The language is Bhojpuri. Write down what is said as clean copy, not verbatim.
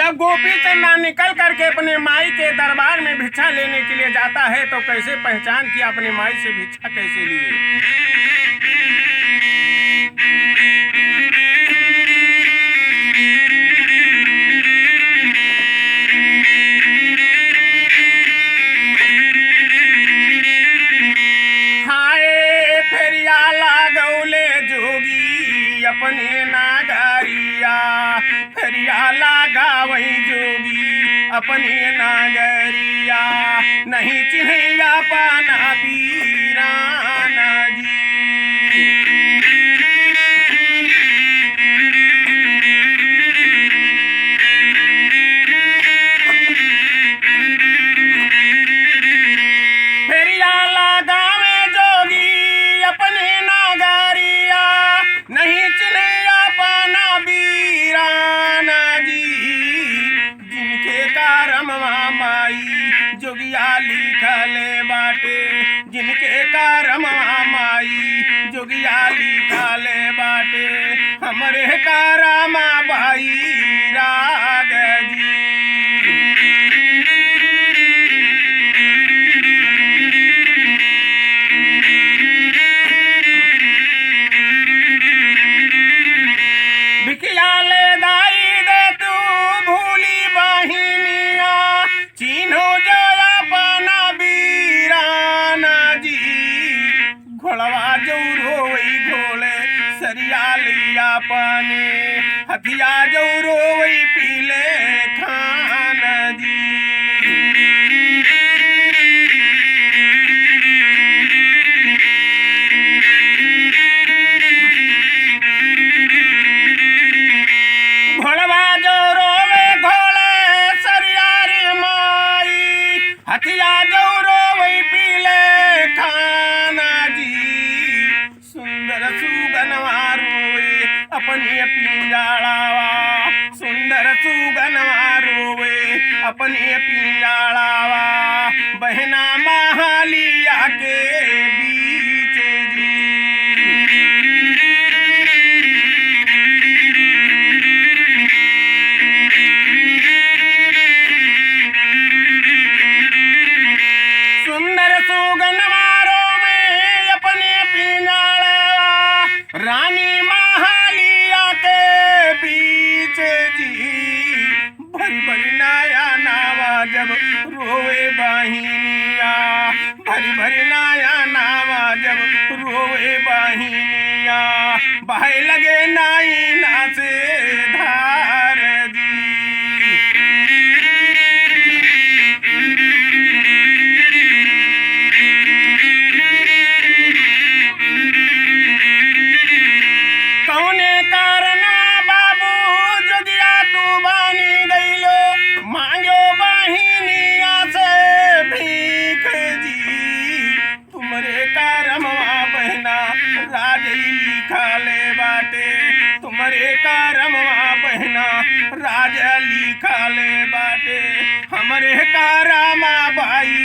जब गोपी चंदा निकल करके अपने माई के दरबार में भिक्षा लेने के लिए जाता है तो कैसे पहचान किया अपने माई से भिक्षा कैसे लिए। अपने नागरिया फेरिया लगावई जोगी अपने नागरिया नहीं चिन्हैया पाना बीराना जी। फेरिया लगावे जोगी अपने नागरिया नहीं चिन्हैया पाना बीराना जी। जिनके कारमवा माई जोगिया लिखले बाटे जिनके कारमवा माई जोगिया लिखले बाटे हमरे कारमा बाई राग जी। भिखिया ले दाई दे तू भूली बहिनिया चिन्हो जया पाना बीराना जी। घोड़वा जो रोई घोले सरिया लिया पानी हथिया जो रोई पीले खान जी। घोड़वा जो रोवे घोड़े सरियारी माई हथिया जो रोवे पीले खाना जी। सुंदर सुगनवा रोवे अपनी पिंजाड़ावा सुंदर सुगनवा रोवे अपनी पिंजाड़ावा बहना महालिया के बीच जी। रानी महालिया के बीच जी भरी भरी नाया नावा जब रोए बहिनिया भरी भरी नाया नावा जब रोए बहिनिया बहे लगे नाई ना से धार जी। कौने कारण बाबू जोगिया तू बानी गईलो मांगो बहिनिया से भीख जी। तुमरे कारमवा बहना राजई लिखले बाटे तुमरे कारमवा बहना राज लिखले बाटे हमरे कारमा बाई